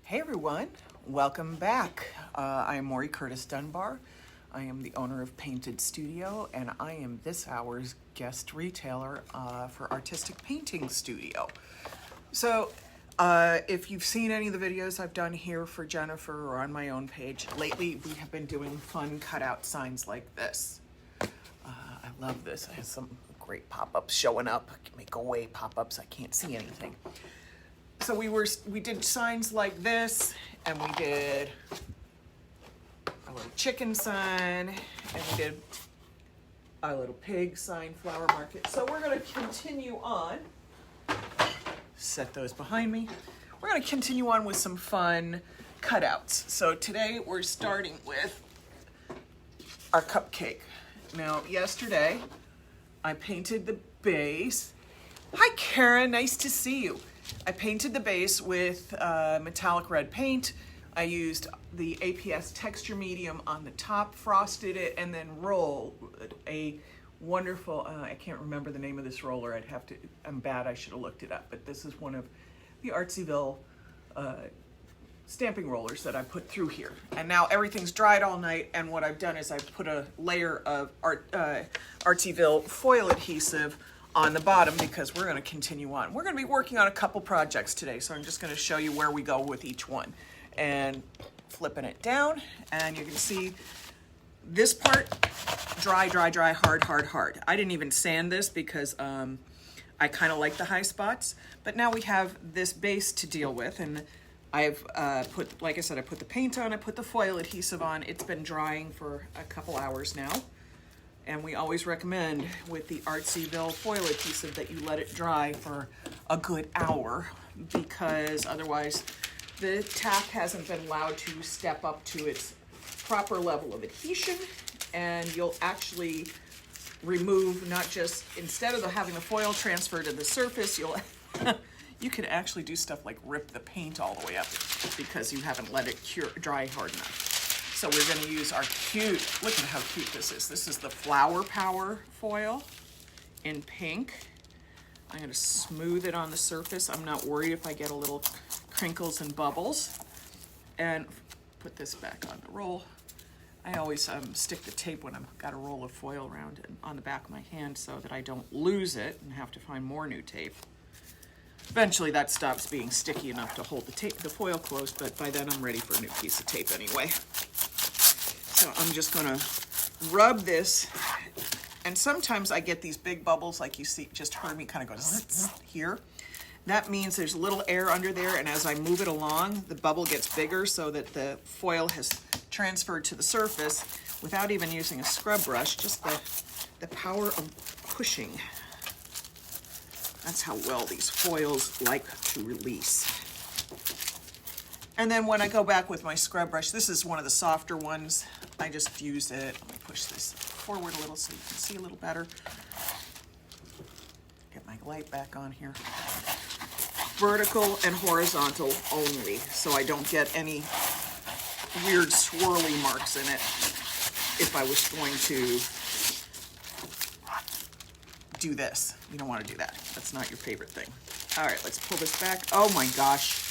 Hey everyone, welcome back. I am Maury Curtis Dunbar. I am the owner of Painted Studio, and I am this hour's guest retailer for Artistic Painting Studio. So if you've seen any of the videos I've done here for Jennifer or on my own page, lately we have been doing fun cutout signs like this. I love this. I have some great pop-ups showing up. I can make away pop-ups. I can't see anything. So we did signs like this, and we did a little chicken sign, and we did a little pig sign, flower market. So we're going to continue on. Set those behind me. We're going to continue on with some fun cutouts. So today we're starting with our cupcake. Now, yesterday I painted the base. Hi, Karen. Nice to see you. I painted the base with metallic red paint. I used the APS texture medium on the top, frosted it, and then rolled a wonderful, I can't remember the name of this roller. I'm bad, I should have looked it up, but this is one of the Artsyville stamping rollers that I put through here. And now everything's dried all night, and what I've done is I've put a layer of Artsyville foil adhesive on the bottom because we're going to continue on. We're going to be working on a couple projects today, so I'm just going to show you where we go with each one. And flipping it down, and you can see this part, dry, dry, dry, hard, hard, hard. I didn't even sand this because I kind of like the high spots, but now we have this base to deal with, and I've put, like I said, I put the paint on, I put the foil adhesive on. It's been drying for a couple hours now. And we always recommend with the Artsyville foil adhesive that you let it dry for a good hour, because otherwise the tack hasn't been allowed to step up to its proper level of adhesion, and you'll actually remove, not just, instead of having the foil transfer to the surface, you can actually do stuff like rip the paint all the way up because you haven't let it dry hard enough. So we're going to use our cute, look at how cute this is. This is the Flower Power foil in pink. I'm going to smooth it on the surface. I'm not worried if I get a little crinkles and bubbles. And put this back on the roll. I always stick the tape when I've got a roll of foil around it on the back of my hand so that I don't lose it and have to find more new tape. Eventually that stops being sticky enough to hold the foil closed, but by then I'm ready for a new piece of tape anyway. So I'm just gonna rub this, and sometimes I get these big bubbles like you see, just heard me kind of go zzz here. That means there's a little air under there, and as I move it along, the bubble gets bigger so that the foil has transferred to the surface without even using a scrub brush, just the power of pushing. That's how well these foils like to release. And then when I go back with my scrub brush, this is one of the softer ones. I just use it. Let me push this forward a little so you can see a little better. Get my light back on here. Vertical and horizontal only, so I don't get any weird swirly marks in it if I was going to do this. You don't want to do that. That's not your favorite thing. All right, let's pull this back. Oh my gosh.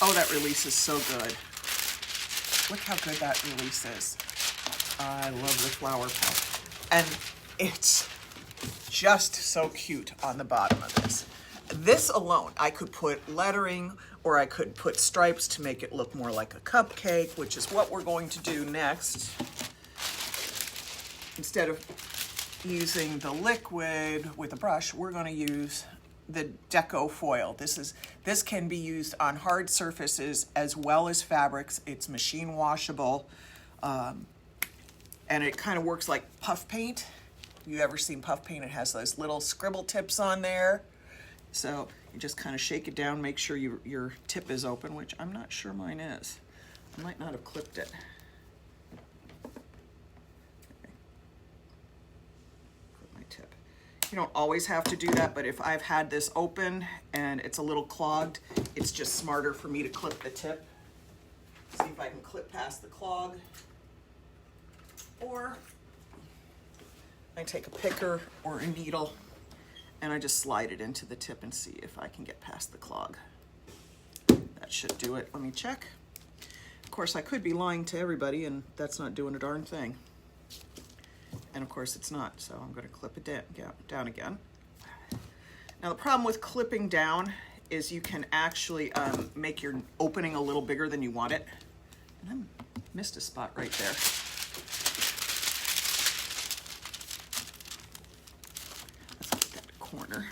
Oh, that release is so good. Look how good that release is. I love the flower power. And it's just so cute on the bottom of this. This alone, I could put lettering, or I could put stripes to make it look more like a cupcake, which is what we're going to do next. Instead of using the liquid with a brush, we're going to use the deco foil. This can be used on hard surfaces as well as fabrics. It's machine washable, and it kind of works like puff paint. You ever seen puff paint? It has those little scribble tips on there. So you just kind of shake it down, make sure your tip is open, which I'm not sure mine is. I might not have clipped it. You don't always have to do that, but if I've had this open and it's a little clogged, it's just smarter for me to clip the tip. See if I can clip past the clog. Or I take a picker or a needle and I just slide it into the tip and see if I can get past the clog. That should do it. Let me check. Of course, I could be lying to everybody, and that's not doing a darn thing. And of course it's not, so I'm going to clip it down again. Now the problem with clipping down is you can actually make your opening a little bigger than you want it. And I missed a spot right there. Let's get that corner.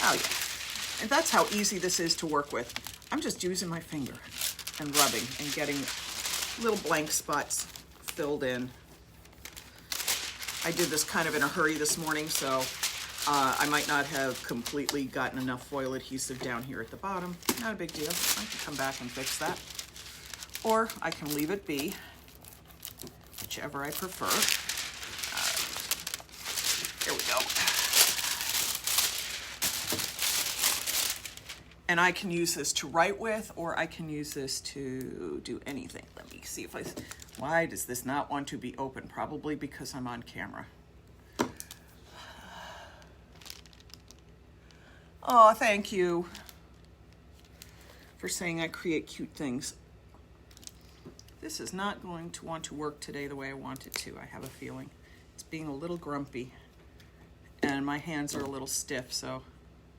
Oh yeah, and that's how easy this is to work with. I'm just using my finger and rubbing and getting little blank spots filled in. I did this kind of in a hurry this morning, so I might not have completely gotten enough foil adhesive down here at the bottom. Not a big deal. I can come back and fix that. Or I can leave it be, whichever I prefer. There we go. And I can use this to write with, or I can use this to do anything. Let me see if why does this not want to be open? Probably because I'm on camera. Oh, thank you for saying I create cute things. This is not going to want to work today the way I want it to. I have a feeling it's being a little grumpy, and my hands are a little stiff, so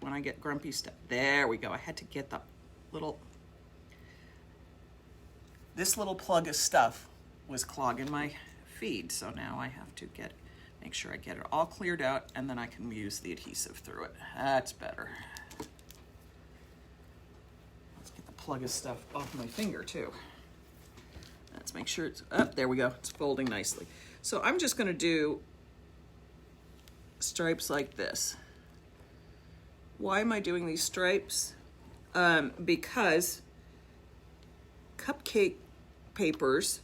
when I get grumpy stuff, there we go. I had to get the this little plug of stuff was clogging my feed, so now I have to make sure I get it all cleared out, and then I can use the adhesive through it. That's better. Let's get the plug of stuff off my finger too. Let's make sure it's up. There we go. It's folding nicely. So I'm just going to do stripes like this. Why am I doing these stripes? Because cupcake papers,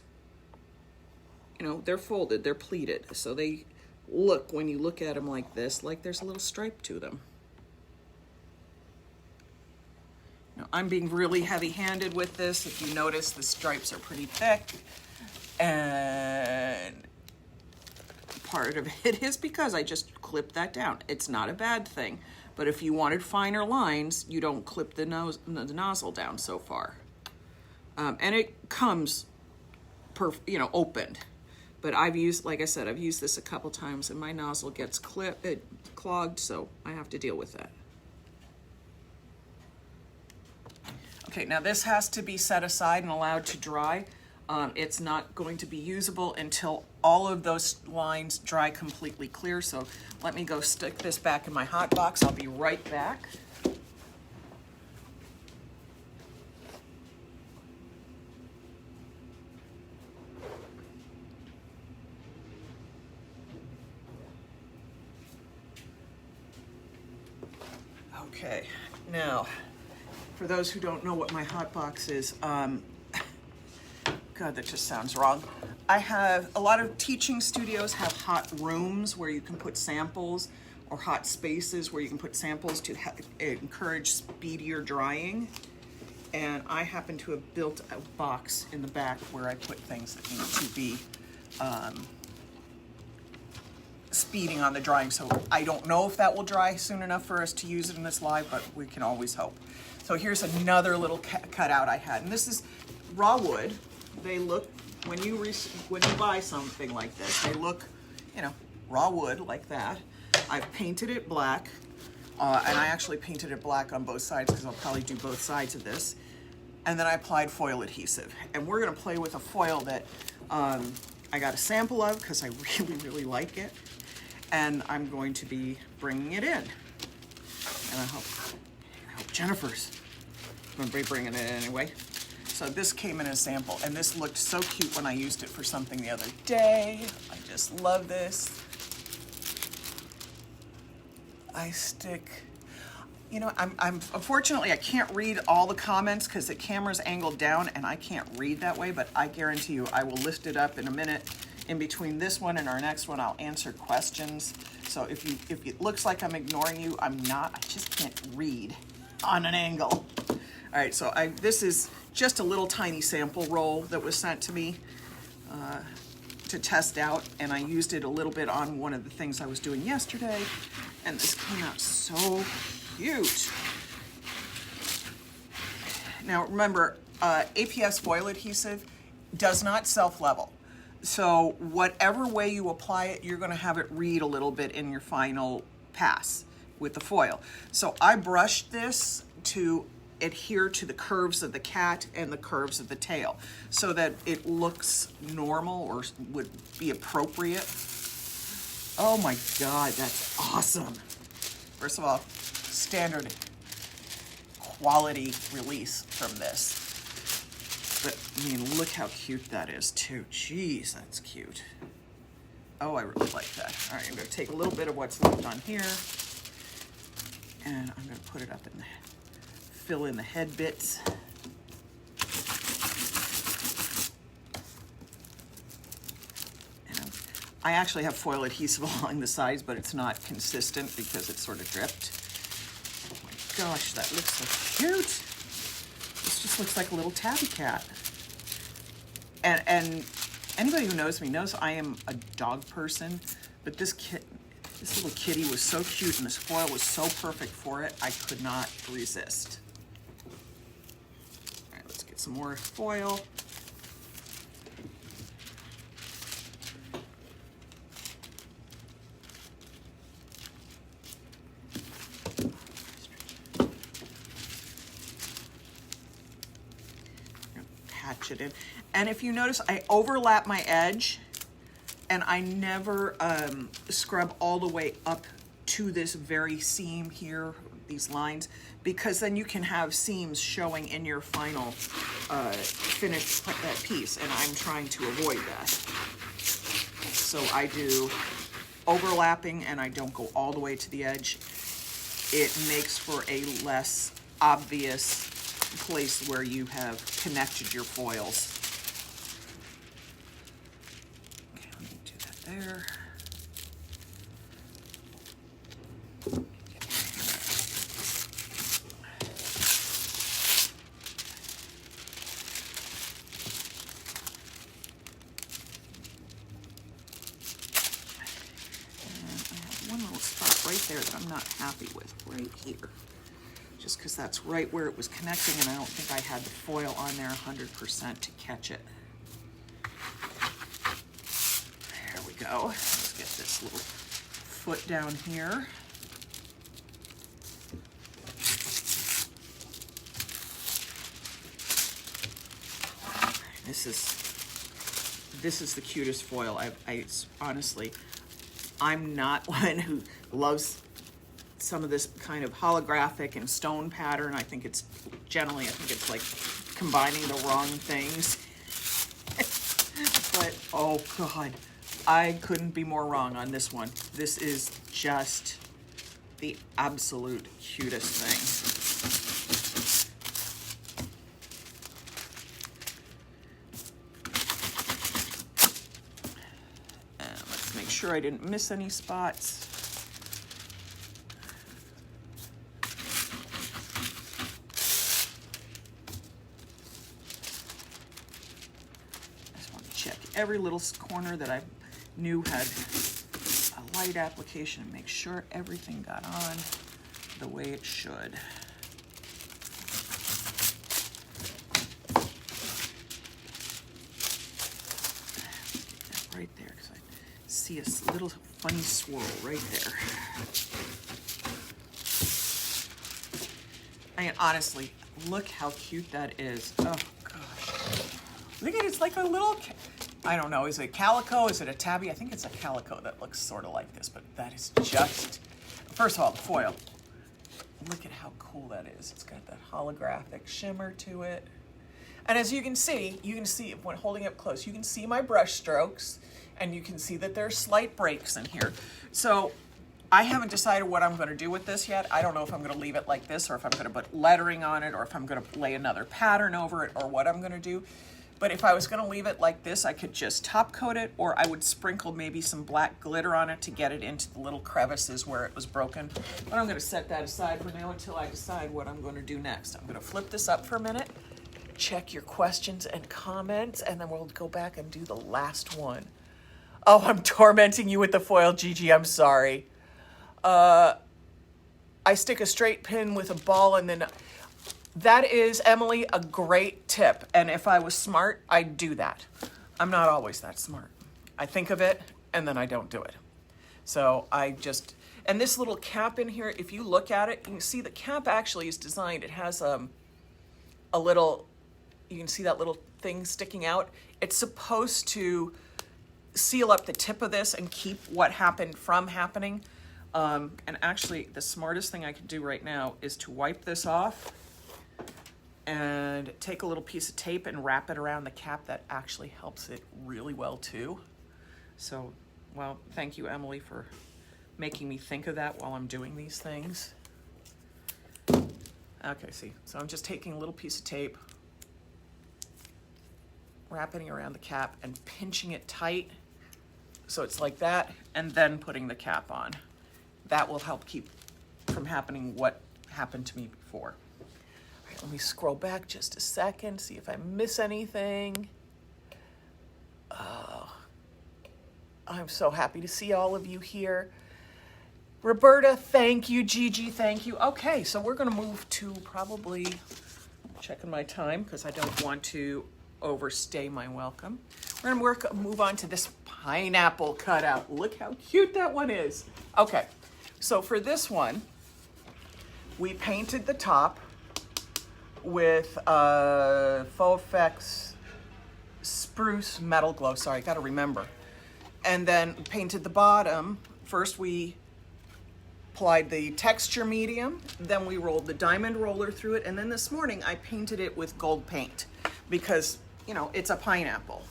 you know, they're folded, they're pleated. So they look, when you look at them like this, like there's a little stripe to them. Now, I'm being really heavy-handed with this. If you notice, the stripes are pretty thick. And part of it is because I just clipped that down. It's not a bad thing. But if you wanted finer lines, you don't clip the nozzle down so far. And it comes, opened. But I've used, like I said, I've used this a couple times, and my nozzle gets clogged, so I have to deal with that. Okay, now this has to be set aside and allowed to dry. It's not going to be usable until all of those lines dry completely clear. So let me go stick this back in my hot box. I'll be right back. Okay, now, for those who don't know what my hot box is, God, that just sounds wrong. I have, a lot of teaching studios have hot rooms where you can put samples, or hot spaces where you can put samples to encourage speedier drying. And I happen to have built a box in the back where I put things that need to be speeding on the drying. So I don't know if that will dry soon enough for us to use it in this live, but we can always hope. So here's another little cutout I had, and this is raw wood. They look, when you buy something like this, they look, raw wood like that. I've painted it black, and I actually painted it black on both sides because I'll probably do both sides of this. And then I applied foil adhesive. And we're gonna play with a foil that I got a sample of because I really, really like it. And I'm going to be bringing it in. And I hope Jennifer's gonna be bringing it in anyway. So this came in a sample, and this looked so cute when I used it for something the other day. I just love this. Unfortunately, I can't read all the comments because the camera's angled down and I can't read that way, but I guarantee you I will lift it up in a minute. In between this one and our next one, I'll answer questions. So if it looks like I'm ignoring you, I'm not. I just can't read on an angle. All right, so this is just a little tiny sample roll that was sent to me to test out, and I used it a little bit on one of the things I was doing yesterday, and this came out so cute. Now remember, APS foil adhesive does not self-level. So whatever way you apply it, you're gonna have it read a little bit in your final pass with the foil. So I brushed this to adhere to the curves of the cat and the curves of the tail so that it looks normal or would be appropriate. Oh my God, that's awesome. First of all, standard quality release from this. But I mean, look how cute that is too. Jeez, that's cute. Oh, I really like that. All right, I'm gonna take a little bit of what's left on here and I'm gonna put it up in the fill in the head bits. And I actually have foil adhesive along the sides, but it's not consistent because it's sort of dripped. Oh my gosh, that looks so cute. This just looks like a little tabby cat. And anybody who knows me knows I am a dog person, but this little kitty was so cute and this foil was so perfect for it, I could not resist. Some more foil. Patch it in. And if you notice, I overlap my edge and I never scrub all the way up to this very seam here, these lines, because then you can have seams showing in your final finished piece, and I'm trying to avoid that. So I do overlapping and I don't go all the way to the edge. It makes for a less obvious place where you have connected your foils. Okay, let me do that there. There that I'm not happy with, right here, just because that's right where it was connecting and I don't think I had the foil on there 100% to catch it. There we go. Let's get this little foot down here. This is the cutest foil. I honestly, I'm not one who loves some of this kind of holographic and stone pattern. I think it's like combining the wrong things. But oh God, I couldn't be more wrong on this one. This is just the absolute cutest thing. Sure I didn't miss any spots. I just want to check every little corner that I knew had a light application and make sure everything got on the way it should. Get that right there because I see a little funny swirl right there. I mean, honestly, look how cute that is. Oh gosh. Look at it, it's like a little, I don't know, is it calico? Is it a tabby? I think it's a calico that looks sort of like this, but that is just, first of all, the foil. Look at how cool that is. It's got that holographic shimmer to it. And as you can see when holding up close, you can see my brush strokes and you can see that there's slight breaks in here. So I haven't decided what I'm gonna do with this yet. I don't know if I'm gonna leave it like this or if I'm gonna put lettering on it or if I'm gonna lay another pattern over it or what I'm gonna do. But if I was gonna leave it like this, I could just top coat it or I would sprinkle maybe some black glitter on it to get it into the little crevices where it was broken. But I'm gonna set that aside for now until I decide what I'm gonna do next. I'm gonna flip this up for a minute, check your questions and comments, and then we'll go back and do the last one. Oh, I'm tormenting you with the foil, Gigi. I'm sorry. I stick a straight pin with a ball and then that is, Emily, a great tip. And if I was smart, I'd do that. I'm not always that smart. I think of it and then I don't do it. So I just, and this little cap in here, if you look at it, you can see the cap actually is designed. It has a little, you can see that little thing sticking out. It's supposed to seal up the tip of this and keep what happened from happening. And actually, the smartest thing I can do right now is to wipe this off and take a little piece of tape and wrap it around the cap. That actually helps it really well too. So, well, thank you, Emily, for making me think of that while I'm doing these things. Okay, see, so I'm just taking a little piece of tape, wrapping it around the cap and pinching it tight so it's like that, and then putting the cap on. That will help keep from happening what happened to me before. All right, let me scroll back just a second, see if I miss anything. Oh, I'm so happy to see all of you here. Roberta, thank you. Gigi, thank you. Okay, so we're gonna move to probably, checking my time because I don't want to overstay my welcome. We're gonna move on to this pineapple cutout. Look how cute that one is. Okay, so for this one, we painted the top with Faux Effects Spruce Metal Glow. Sorry, gotta remember. And then painted the bottom. First we applied the texture medium, then we rolled the diamond roller through it, and then this morning I painted it with gold paint because, you know, it's a pineapple.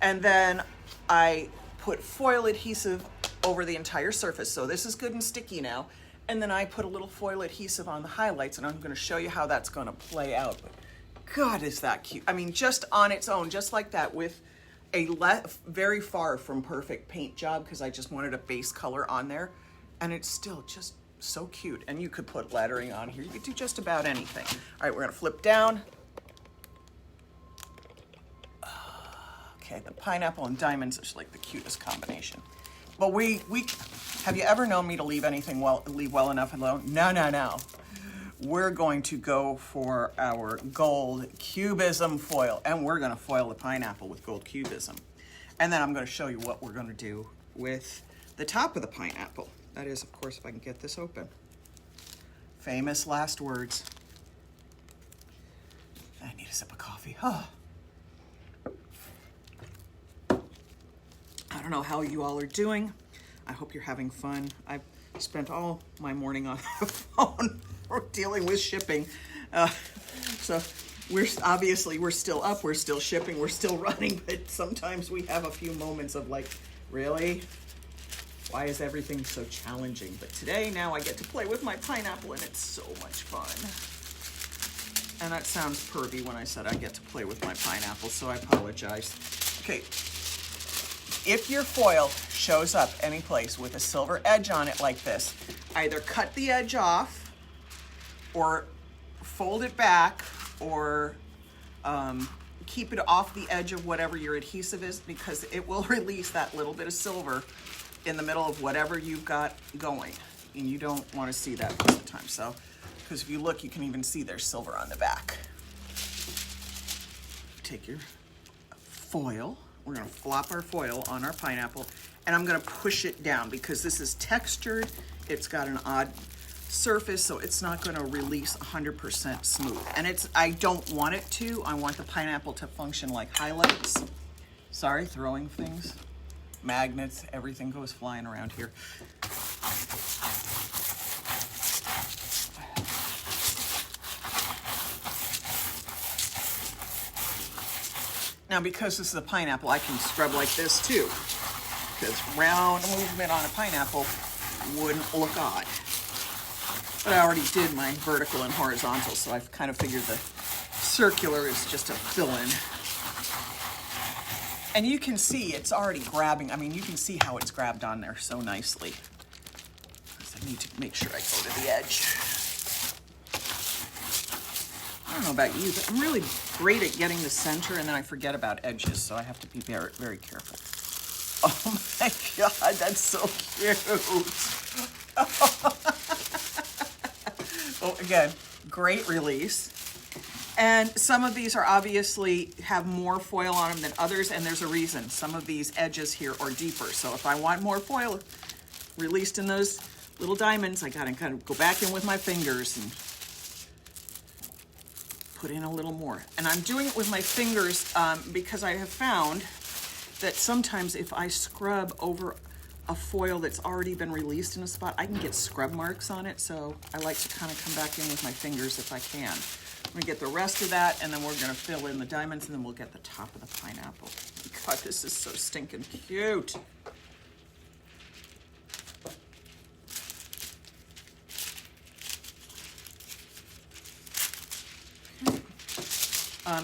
And then I put foil adhesive over the entire surface, so this is good and sticky now. And then I put a little foil adhesive on the highlights, and I'm gonna show you how that's gonna play out. But God, is that cute. I mean, just on its own, just like that, with a very far from perfect paint job, because I just wanted a base color on there. And it's still just so cute. And you could put lettering on here. You could do just about anything. All right, we're gonna flip down. Okay, the pineapple and diamonds is like the cutest combination. But have you ever known me to leave anything well enough alone? No, no, no. We're going to go for our gold cubism foil, and we're gonna foil the pineapple with gold cubism. And then I'm gonna show you what we're gonna do with the top of the pineapple. That is, of course, if I can get this open. Famous last words. I need a sip of coffee. Oh. I don't know how you all are doing. I hope you're having fun. I've spent all my morning on the phone dealing with shipping. So we're still up, we're still shipping, we're still running, but sometimes we have a few moments of like, really? Why is everything so challenging? But today, now I get to play with my pineapple and it's so much fun. And that sounds pervy when I said I get to play with my pineapple, so I apologize. Okay, if your foil shows up any place with a silver edge on it like this, either cut the edge off or fold it back or keep it off the edge of whatever your adhesive is, because it will release that little bit of silver in the middle of whatever you've got going. And you don't want to see that most of the time. So, because if you look, you can even see there's silver on the back. Take your foil. We're gonna flop our foil on our pineapple, and I'm gonna push it down because this is textured. It's got an odd surface, so it's not gonna release 100% smooth. And I don't want it to. I want the pineapple to function like highlights. Sorry, throwing things. Magnets, everything goes flying around here. Now, because this is a pineapple, I can scrub like this too, because round movement on a pineapple wouldn't look odd. But I already did my vertical and horizontal, so I've kind of figured the circular is just a fill-in. And you can see it's already grabbing. I mean, you can see how it's grabbed on there so nicely. So I need to make sure I go to the edge. I don't know about you, but I'm really great at getting the center, and then I forget about edges, so I have to be very, very careful. Oh God, that's so cute. Oh, again, great release. And some of these are obviously have more foil on them than others, and there's a reason. Some of these edges here are deeper. So if I want more foil released in those little diamonds, I gotta kind of go back in with my fingers and put in a little more. And I'm doing it with my fingers because I have found that sometimes if I scrub over a foil that's already been released in a spot, I can get scrub marks on it. So I like to kind of come back in with my fingers if I can. I'm gonna get the rest of that, and then we're gonna fill in the diamonds, and then we'll get the top of the pineapple. God, this is so stinking cute.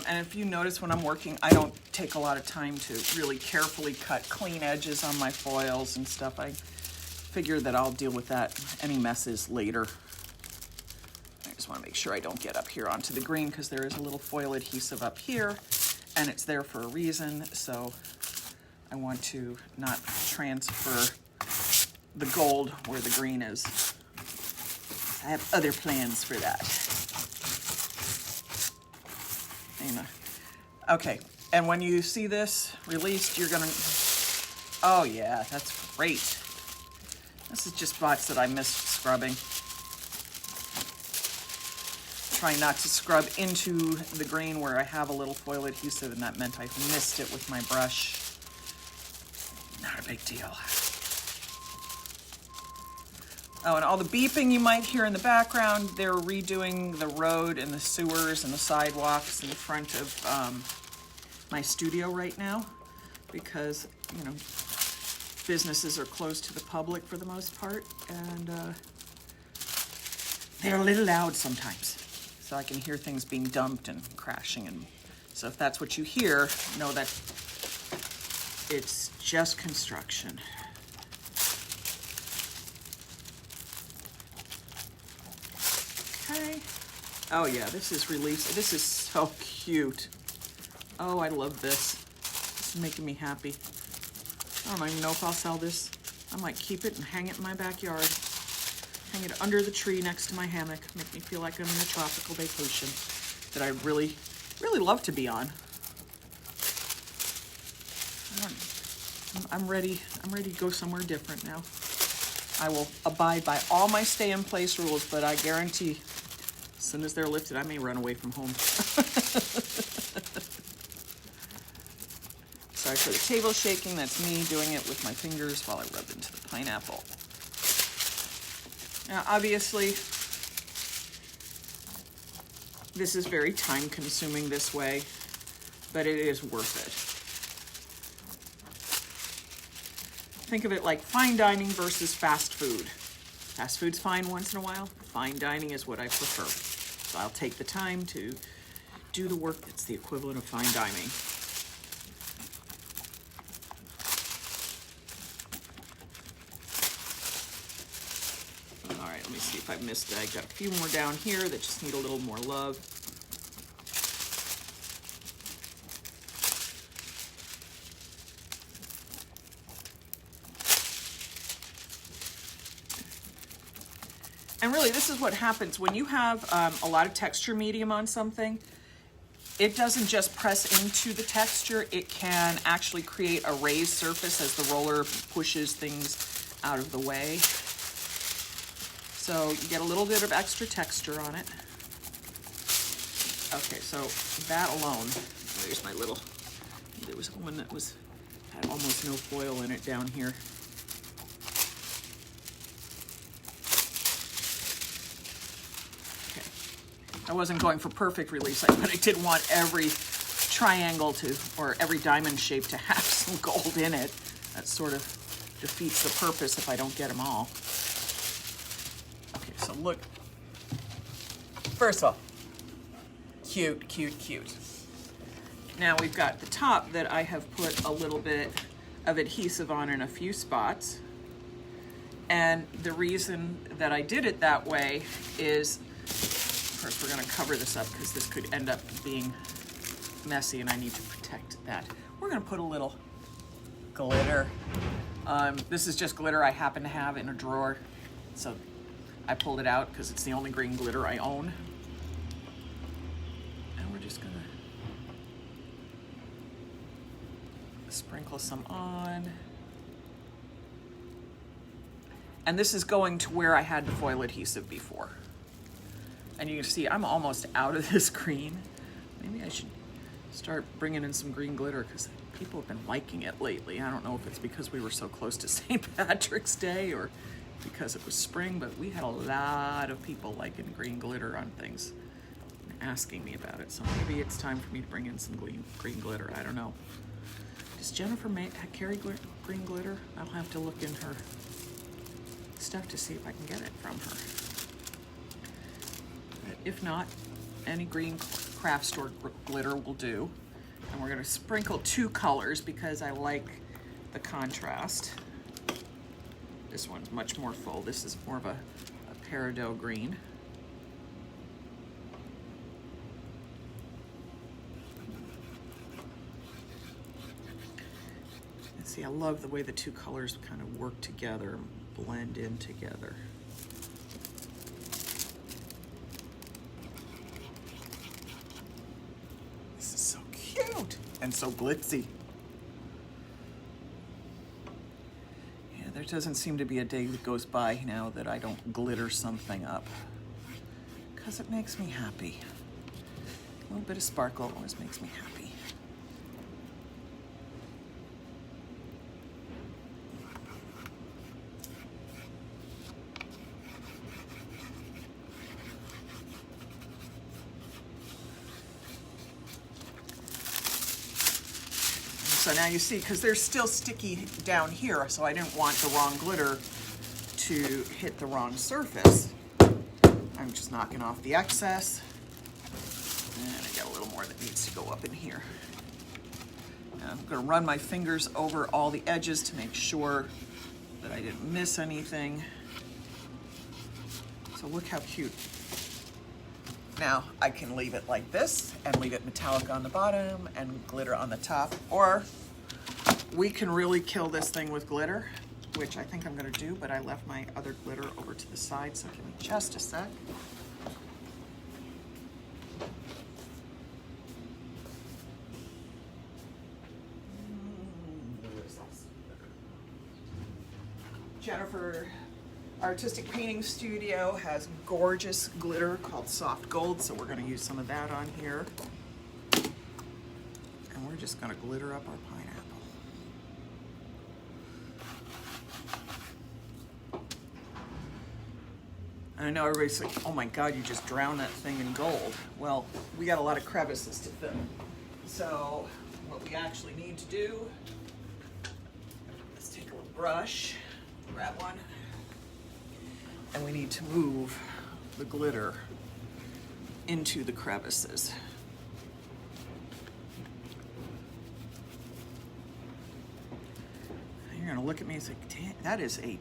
And if you notice when I'm working, I don't take a lot of time to really carefully cut clean edges on my foils and stuff. I figure that I'll deal with that, any messes later. I just want to make sure I don't get up here onto the green because there is a little foil adhesive up here and it's there for a reason. So I want to not transfer the gold where the green is. I have other plans for that. Okay, and when you see this released, you're gonna, oh yeah, that's great. This is just spots that I missed scrubbing. Trying not to scrub into the green where I have a little foil adhesive, and that meant I missed it with my brush. Not a big deal. Oh, and all the beeping you might hear in the background, they're redoing the road and the sewers and the sidewalks in the front of my studio right now because, you know, businesses are closed to the public for the most part, and they're a little loud sometimes. So I can hear things being dumped and crashing, and so if that's what you hear, know that it's just construction. Okay. Oh yeah, this is released. This is so cute. Oh, I love this. This is making me happy. I don't even know if I'll sell this. I might keep it and hang it in my backyard. Hang it under the tree next to my hammock. Make me feel like I'm in a tropical vacation that I really, really love to be on. I'm ready to go somewhere different now. I will abide by all my stay-in-place rules, but I guarantee as soon as they're lifted, I may run away from home. Sorry for the table shaking. That's me doing it with my fingers while I rub into the pineapple. Now, obviously, this is very time-consuming this way, but it is worth it. Think of it like fine dining versus fast food. Fast food's fine once in a while. Fine dining is what I prefer. So I'll take the time to do the work that's the equivalent of fine dining. All right, let me see if I missed it. I got a few more down here that just need a little more love. And really, this is what happens when you have a lot of texture medium on something. It doesn't just press into the texture, it can actually create a raised surface as the roller pushes things out of the way. So you get a little bit of extra texture on it. Okay, so that alone, there's my little, there was one that had almost no foil in it down here. I wasn't going for perfect release, but I did want every triangle or every diamond shape to have some gold in it. That sort of defeats the purpose if I don't get them all. Okay, so look. First of all, cute, cute, cute. Now we've got the top that I have put a little bit of adhesive on in a few spots. And the reason that I did it that way is, first, we're going to cover this up because this could end up being messy and I need to protect that. We're going to put a little glitter This is just glitter I happen to have in a drawer, so I pulled it out because it's the only green glitter I own. And we're just gonna sprinkle some on. And this is going to where I had the foil adhesive before. And you can see I'm almost out of this green. Maybe I should start bringing in some green glitter because people have been liking it lately. I don't know if it's because we were so close to St. Patrick's Day or because it was spring, but we had a lot of people liking green glitter on things and asking me about it. So maybe it's time for me to bring in some green glitter. I don't know. Does Jennifer carry green glitter? I'll have to look in her stuff to see if I can get it from her. But if not, any green craft store glitter will do. And we're gonna sprinkle 2 colors because I like the contrast. This one's much more full. This is more of a peridot green. And see, I love the way the 2 colors kind of work together, blend in together. This is so cute and so glitzy. Yeah, there doesn't seem to be a day that goes by now that I don't glitter something up because it makes me happy. A little bit of sparkle always makes me happy. So now you see, because they're still sticky down here, so I didn't want the wrong glitter to hit the wrong surface. I'm just knocking off the excess. And I got a little more that needs to go up in here. And I'm gonna run my fingers over all the edges to make sure that I didn't miss anything. So look how cute. Now I can leave it like this and leave it metallic on the bottom and glitter on the top, or we can really kill this thing with glitter, which I think I'm gonna do, but I left my other glitter over to the side, so give me just a sec. Jennifer Artistic Painting Studio has gorgeous glitter called Soft Gold, so we're going to use some of that on here. And we're just going to glitter up our pineapple. And I know everybody's like, oh my God, you just drowned that thing in gold. Well, we got a lot of crevices to fill. So what we actually need to do is take a little brush, grab one, and we need to move the glitter into the crevices. And you're gonna look at me and say, damn, that is a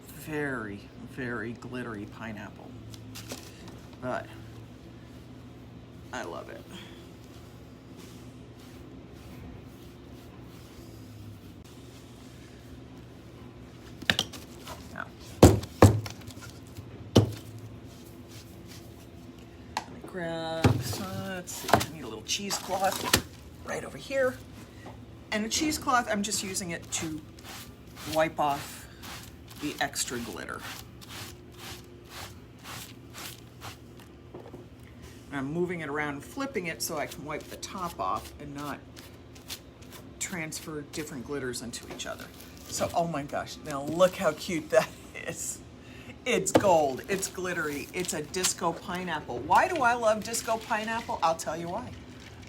very, very glittery pineapple. But I love it. Grab, let's see, I need a little cheesecloth right over here. And a cheesecloth, I'm just using it to wipe off the extra glitter. And I'm moving it around and flipping it so I can wipe the top off and not transfer different glitters into each other. So, oh my gosh, now look how cute that is. It's gold, it's glittery, it's a disco pineapple. Why do I love disco pineapple? I'll tell you why.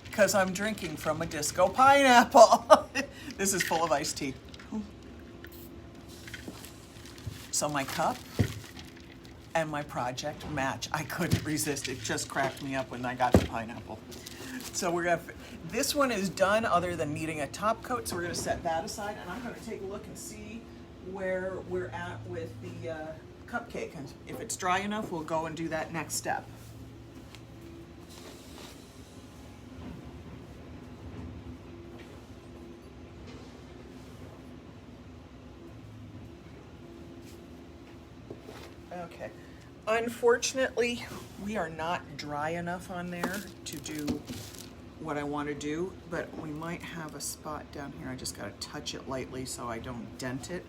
Because I'm drinking from a disco pineapple. This is full of iced tea. So my cup and my project match. I couldn't resist, it just cracked me up when I got the pineapple. So we're gonna, this one is done other than needing a top coat, so we're gonna set that aside, and I'm gonna take a look and see where we're at with the cupcake, and if it's dry enough, we'll go and do that next step. Okay. Unfortunately, we are not dry enough on there to do what I want to do, but we might have a spot down here. I just got to touch it lightly so I don't dent it.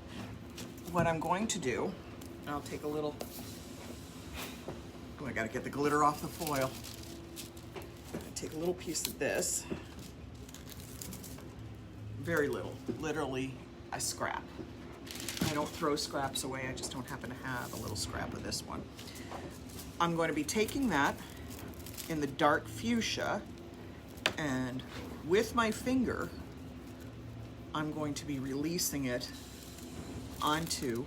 What I'm going to do, I'll take a little, oh, I got to get the glitter off the foil. Take a little piece of this, very little, literally a scrap. I don't throw scraps away, I just don't happen to have a little scrap of this one. I'm going to be taking that in the dark fuchsia, and with my finger, I'm going to be releasing it onto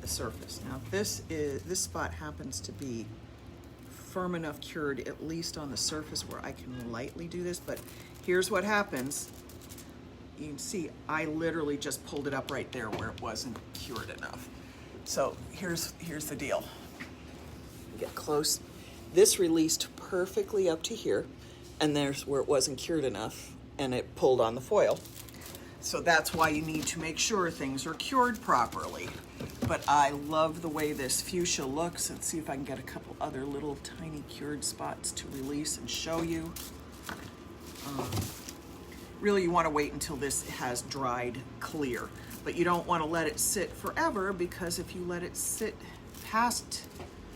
the surface. Now this spot happens to be firm enough cured, at least on the surface, where I can lightly do this, but here's what happens. You can see I literally just pulled it up right there where it wasn't cured enough. So here's the deal. Get close. This released perfectly up to here, and there's where it wasn't cured enough, and it pulled on the foil. So that's why you need to make sure things are cured properly. But I love the way this fuchsia looks. Let's see if I can get a couple other little tiny cured spots to release and show you. Really, you want to wait until this has dried clear, but you don't want to let it sit forever, because if you let it sit past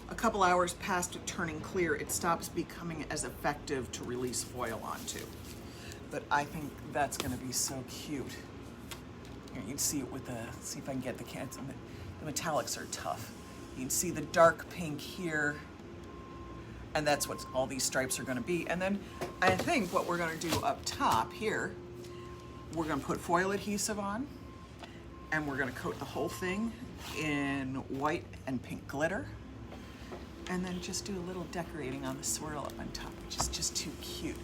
a couple hours past it turning clear, it stops becoming as effective to release foil onto. But I think that's going to be so cute. Here, you can see it with the, let's see if I can get the cans. The metallics are tough. You can see the dark pink here, and that's what all these stripes are going to be. And then I think what we're going to do up top here, we're going to put foil adhesive on, and we're going to coat the whole thing in white and pink glitter, and then just do a little decorating on the swirl up on top, which is just too cute.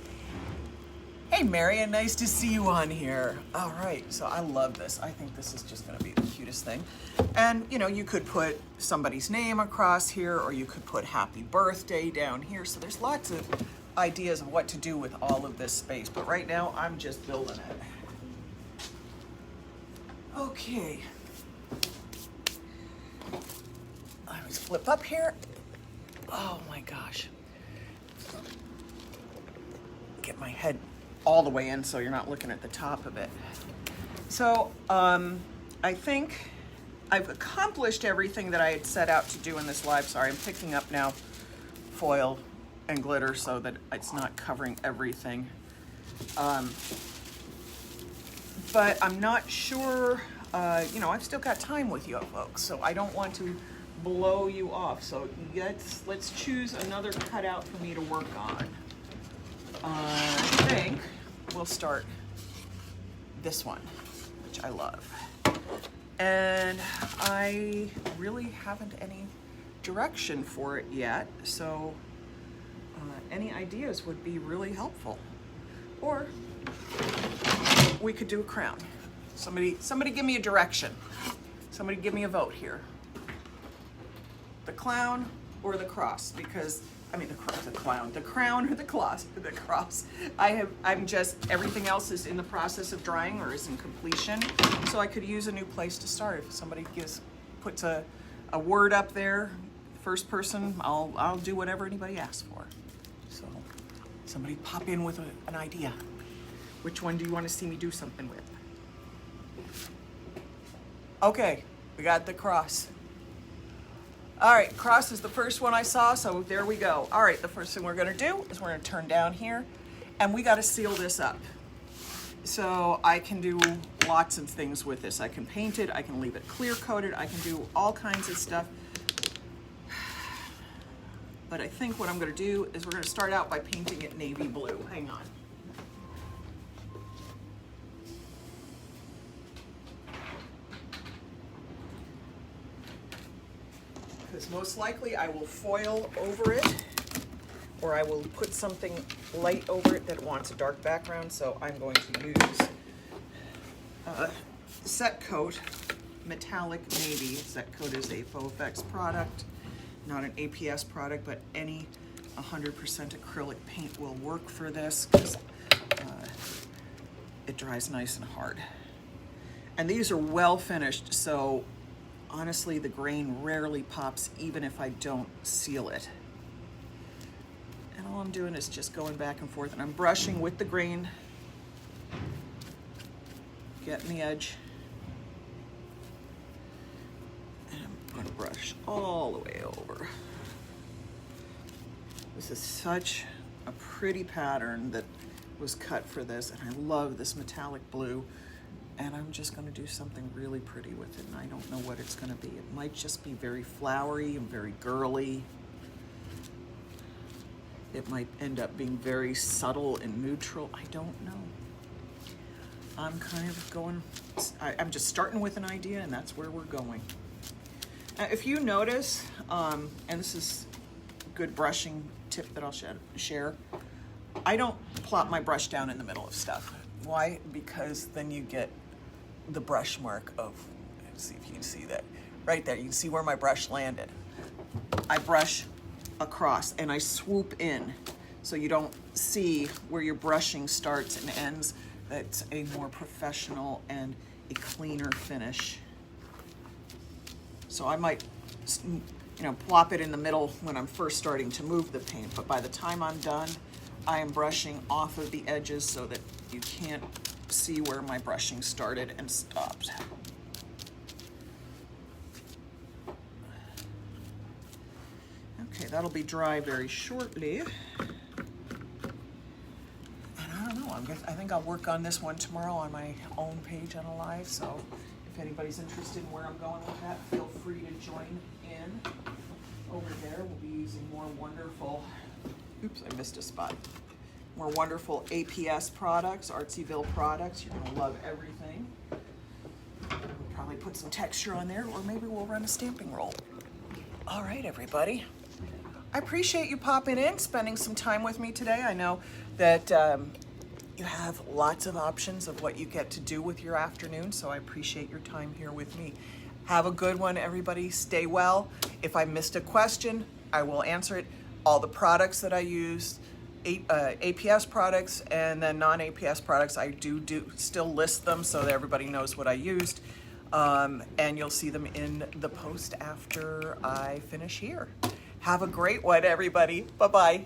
Hey Marion, nice to see you on here. All right, so I love this. I think this is just gonna be the cutest thing. And you know, you could put somebody's name across here, or you could put happy birthday down here. So there's lots of ideas of what to do with all of this space, but right now I'm just building it. Okay. I always flip up here. Oh my gosh. Get my head all the way in so you're not looking at the top of it. So I think I've accomplished everything that I had set out to do in this live. Sorry, I'm picking up now foil and glitter so that it's not covering everything. But I'm not sure, you know, I've still got time with you folks, so I don't want to blow you off. So let's choose another cutout for me to work on. I think we'll start this one, which I love. And I really haven't any direction for it yet, so any ideas would be really helpful. Or we could do a crown. Somebody give me a direction. Somebody give me a vote here. The clown or the cross, because I mean, the crown or the cross. I'm just, everything else is in the process of drying or is in completion. So I could use a new place to start. If somebody puts a word up there, first person, I'll do whatever anybody asks for. So somebody pop in with an idea. Which one do you want to see me do something with? Okay, we got the cross. All right, cross is the first one I saw, so there we go. All right, the first thing we're gonna do is we're gonna turn down here, and we gotta seal this up. So I can do lots of things with this. I can paint it, I can leave it clear coated, I can do all kinds of stuff. But I think what I'm gonna do is we're gonna start out by painting it navy blue. Hang on. Because most likely I will foil over it, or I will put something light over it that wants a dark background. So I'm going to use Set Coat Metallic Navy. Set Coat is a Faux Effects product, not an APS product, but any 100% acrylic paint will work for this because it dries nice and hard. And these are well finished, so honestly, the grain rarely pops even if I don't seal it. And all I'm doing is just going back and forth, and I'm brushing with the grain, getting the edge. And I'm gonna brush all the way over. This is such a pretty pattern that was cut for this, and I love this metallic blue. And I'm just gonna do something really pretty with it, and I don't know what it's gonna be. It might just be very flowery and very girly. It might end up being very subtle and neutral. I don't know. I'm kind of going, I'm just starting with an idea, and that's where we're going. Now, if you notice, and this is a good brushing tip that I'll share, I don't plop my brush down in the middle of stuff. Why? Because then you get the brush mark of, let's see if you can see that. Right there, you can see where my brush landed. I brush across and I swoop in so you don't see where your brushing starts and ends. That's a more professional and a cleaner finish. So I might, plop it in the middle when I'm first starting to move the paint, but by the time I'm done, I am brushing off of the edges so that you can't see where my brushing started and stopped. Okay, that'll be dry very shortly. And I don't know, I think I'll work on this one tomorrow on my own page on Alive, so if anybody's interested in where I'm going with that, feel free to join in. Over there, we'll be using more wonderful, oops, I missed a spot. More wonderful APS products, Artsyville products. You're gonna love everything. We'll probably put some texture on there, or maybe we'll run a stamping roll. All right, everybody. I appreciate you popping in, spending some time with me today. I know that you have lots of options of what you get to do with your afternoon, so I appreciate your time here with me. Have a good one, everybody. Stay well. If I missed a question, I will answer it. All the products that I use, APS products and then non-APS products, I do still list them so that everybody knows what I used. And you'll see them in the post after I finish here. Have a great one, everybody. Bye-bye.